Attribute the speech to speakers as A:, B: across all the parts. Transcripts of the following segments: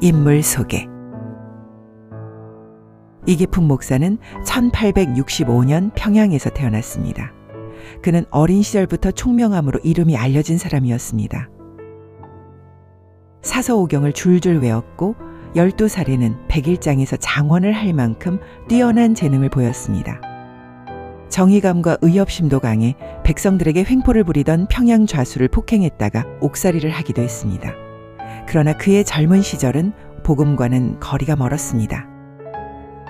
A: 인물 소개. 이기풍 목사는 1865년 평양에서 태어났습니다. 그는 어린 시절부터 총명함으로 이름이 알려진 사람이었습니다. 사서오경을 줄줄 외웠고 12살에는 백일장에서 장원을 할 만큼 뛰어난 재능을 보였습니다. 정의감과 의협심도 강해 백성들에게 횡포를 부리던 평양 좌수를 폭행했다가 옥살이를 하기도 했습니다. 그러나 그의 젊은 시절은 복음과는 거리가 멀었습니다.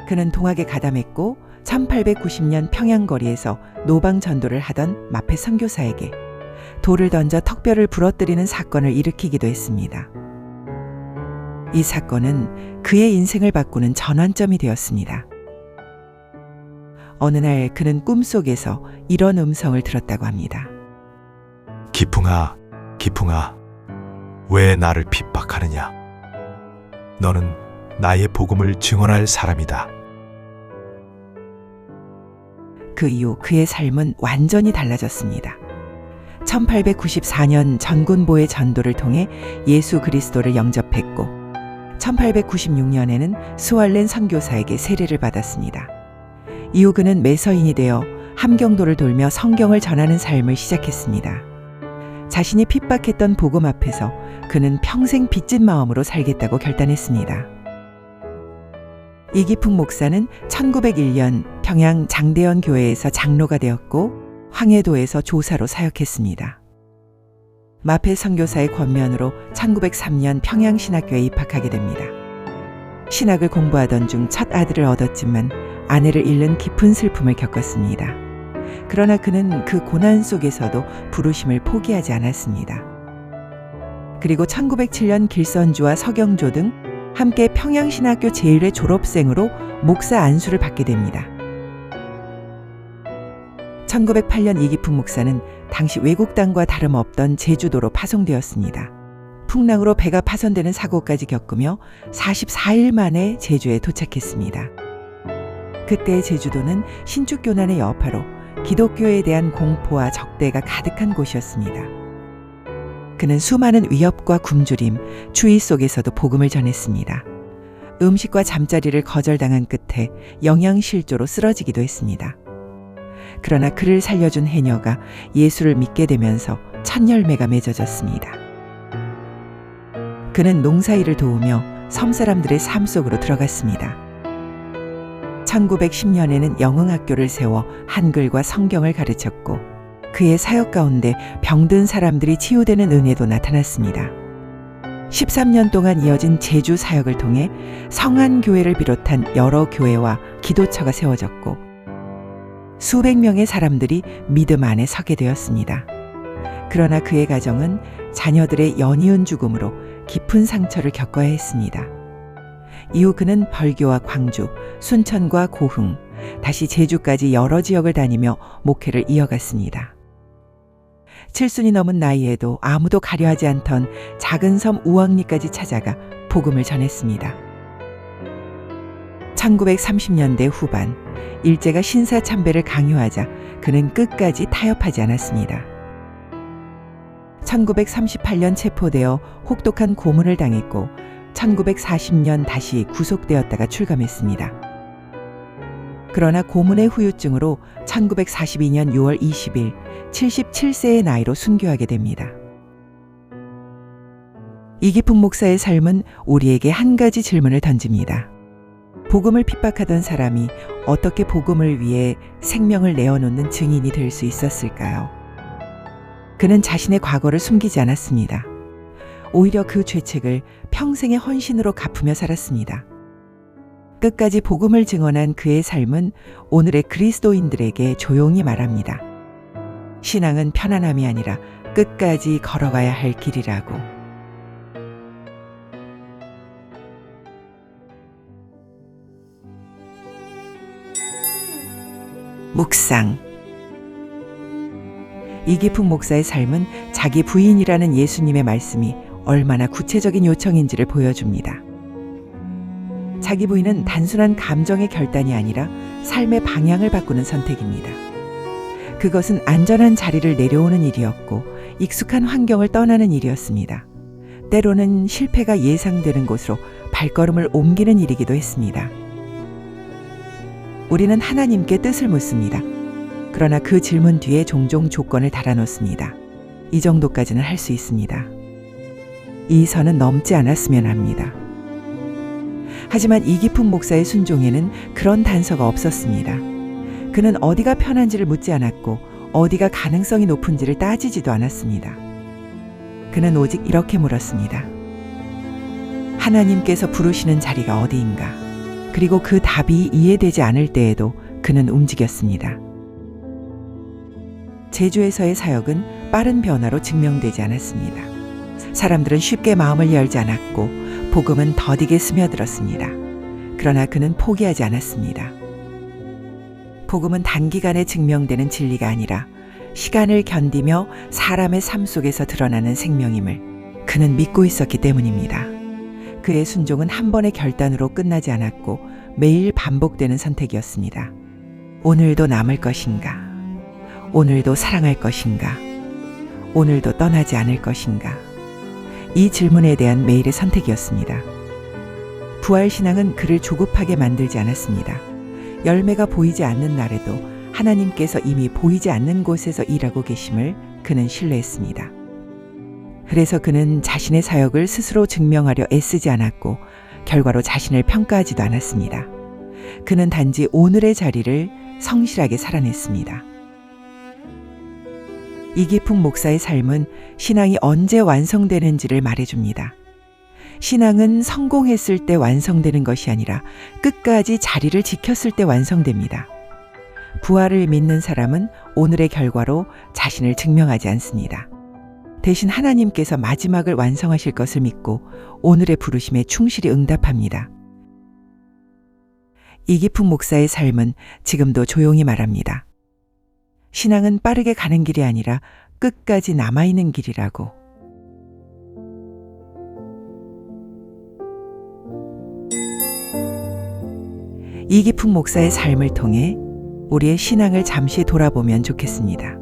A: 그는 동학에 가담했고 1890년 평양거리에서 노방전도를 하던 마페 선교사에게 돌을 던져 턱뼈를 부러뜨리는 사건을 일으키기도 했습니다. 이 사건은 그의 인생을 바꾸는 전환점이 되었습니다. 어느 날 그는 꿈속에서 이런 음성을 들었다고 합니다.
B: 기풍아, 기풍아, 왜 나를 핍박하느냐? 너는 나의 복음을 증언할 사람이다.
A: 그 이후 그의 삶은 완전히 달라졌습니다. 1894년 전군보의 전도를 통해 예수 그리스도를 영접했고 1896년에는 스왈렌 선교사에게 세례를 받았습니다. 이후 그는 매서인이 되어 함경도를 돌며 성경을 전하는 삶을 시작했습니다. 자신이 핍박했던 복음 앞에서 그는 평생 빚진 마음으로 살겠다고 결단했습니다. 이기풍 목사는 1901년 평양 장대현 교회에서 장로가 되었고 황해도에서 조사로 사역했습니다. 마페 선교사의 권면으로 1903년 평양신학교에 입학하게 됩니다. 신학을 공부하던 중 첫 아들을 얻었지만 아내를 잃는 깊은 슬픔을 겪었습니다. 그러나 그는 그 고난 속에서도 부르심을 포기하지 않았습니다. 그리고 1907년 길선주와 서경조 등 함께 평양신학교 제1회 졸업생으로 목사 안수를 받게 됩니다. 1908년 이기풍 목사는 당시 외국 땅과 다름없던 제주도로 파송되었습니다. 풍랑으로 배가 파손되는 사고까지 겪으며 44일 만에 제주에 도착했습니다. 그때 제주도는 신축교난의 여파로 기독교에 대한 공포와 적대가 가득한 곳이었습니다. 그는 수많은 위협과 굶주림, 추위 속에서도 복음을 전했습니다. 음식과 잠자리를 거절당한 끝에 영양실조로 쓰러지기도 했습니다. 그러나 그를 살려준 해녀가 예수를 믿게 되면서 첫 열매가 맺어졌습니다. 그는 농사일을 도우며 섬사람들의 삶 속으로 들어갔습니다. 1910년에는 영흥학교를 세워 한글과 성경을 가르쳤고 그의 사역 가운데 병든 사람들이 치유되는 은혜도 나타났습니다. 13년 동안 이어진 제주 사역을 통해 성안교회를 비롯한 여러 교회와 기도처가 세워졌고 수백 명의 사람들이 믿음 안에 서게 되었습니다. 그러나 그의 가정은 자녀들의 연이은 죽음으로 깊은 상처를 겪어야 했습니다. 이후 그는 벌교와 광주, 순천과 고흥, 다시 제주까지 여러 지역을 다니며 목회를 이어갔습니다. 7순이 넘은 나이에도 아무도 가려하지 않던 작은 섬 우왕리까지 찾아가 복음을 전했습니다. 1930년대 후반 일제가 신사참배를 강요하자 그는 끝까지 타협하지 않았습니다. 1938년 체포되어 혹독한 고문을 당했고 1940년 다시 구속되었다가 출감했습니다. 그러나 고문의 후유증으로 1942년 6월 20일 77세의 나이로 순교하게 됩니다. 이기풍 목사의 삶은 우리에게 한 가지 질문을 던집니다. 복음을 핍박하던 사람이 어떻게 복음을 위해 생명을 내어놓는 증인이 될 수 있었을까요? 그는 자신의 과거를 숨기지 않았습니다. 오히려 그 죄책을 평생의 헌신으로 갚으며 살았습니다. 끝까지 복음을 증언한 그의 삶은 오늘의 그리스도인들에게 조용히 말합니다. 신앙은 편안함이 아니라 끝까지 걸어가야 할 길이라고. 묵상. 이기풍 목사의 삶은 자기 부인이라는 예수님의 말씀이 얼마나 구체적인 요청인지를 보여줍니다. 자기 부인은 단순한 감정의 결단이 아니라 삶의 방향을 바꾸는 선택입니다. 그것은 안전한 자리를 내려오는 일이었고 익숙한 환경을 떠나는 일이었습니다. 때로는 실패가 예상되는 곳으로 발걸음을 옮기는 일이기도 했습니다. 우리는 하나님께 뜻을 묻습니다. 그러나 그 질문 뒤에 종종 조건을 달아놓습니다. 이 정도까지는 할 수 있습니다. 이 선은 넘지 않았으면 합니다. 하지만 이기풍 목사의 순종에는 그런 단서가 없었습니다. 그는 어디가 편한지를 묻지 않았고 어디가 가능성이 높은지를 따지지도 않았습니다. 그는 오직 이렇게 물었습니다. 하나님께서 부르시는 자리가 어디인가? 그리고 그 답이 이해되지 않을 때에도 그는 움직였습니다. 제주에서의 사역은 빠른 변화로 증명되지 않았습니다. 사람들은 쉽게 마음을 열지 않았고 복음은 더디게 스며들었습니다. 그러나 그는 포기하지 않았습니다. 복음은 단기간에 증명되는 진리가 아니라 시간을 견디며 사람의 삶 속에서 드러나는 생명임을 그는 믿고 있었기 때문입니다. 그의 순종은 한 번의 결단으로 끝나지 않았고 매일 반복되는 선택이었습니다. 오늘도 남을 것인가? 오늘도 사랑할 것인가? 오늘도 떠나지 않을 것인가? 이 질문에 대한 매일의 선택이었습니다. 부활신앙은 그를 조급하게 만들지 않았습니다. 열매가 보이지 않는 날에도 하나님께서 이미 보이지 않는 곳에서 일하고 계심을 그는 신뢰했습니다. 그래서 그는 자신의 사역을 스스로 증명하려 애쓰지 않았고 결과로 자신을 평가하지도 않았습니다. 그는 단지 오늘의 자리를 성실하게 살아냈습니다. 이기풍 목사의 삶은 신앙이 언제 완성되는지를 말해줍니다. 신앙은 성공했을 때 완성되는 것이 아니라 끝까지 자리를 지켰을 때 완성됩니다. 부활을 믿는 사람은 오늘의 결과로 자신을 증명하지 않습니다. 대신 하나님께서 마지막을 완성하실 것을 믿고 오늘의 부르심에 충실히 응답합니다. 이기풍 목사의 삶은 지금도 조용히 말합니다. 신앙은 빠르게 가는 길이 아니라 끝까지 남아있는 길이라고. 이기풍 목사의 삶을 통해 우리의 신앙을 잠시 돌아보면 좋겠습니다.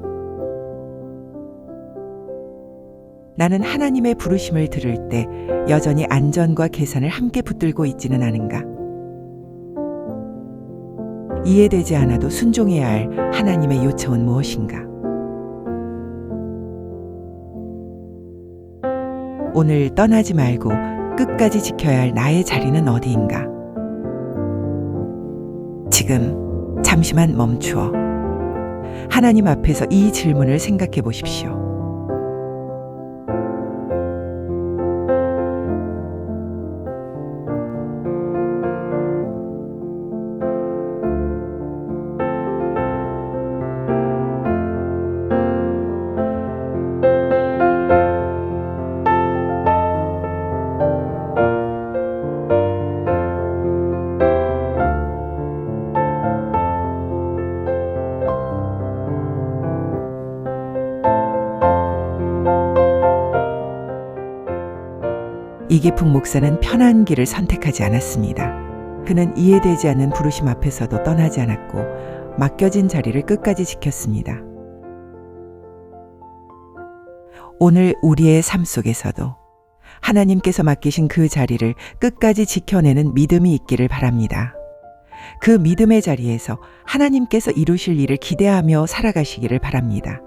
A: 나는 하나님의 부르심을 들을 때 여전히 안전과 계산을 함께 붙들고 있지는 않은가? 이해되지 않아도 순종해야 할 하나님의 요청은 무엇인가? 오늘 떠나지 말고 끝까지 지켜야 할 나의 자리는 어디인가? 지금 잠시만 멈추어 하나님 앞에서 이 질문을 생각해 보십시오. 이기풍 목사는 편한 길을 선택하지 않았습니다. 그는 이해되지 않는 부르심 앞에서도 떠나지 않았고 맡겨진 자리를 끝까지 지켰습니다. 오늘 우리의 삶 속에서도 하나님께서 맡기신 그 자리를 끝까지 지켜내는 믿음이 있기를 바랍니다. 그 믿음의 자리에서 하나님께서 이루실 일을 기대하며 살아가시기를 바랍니다.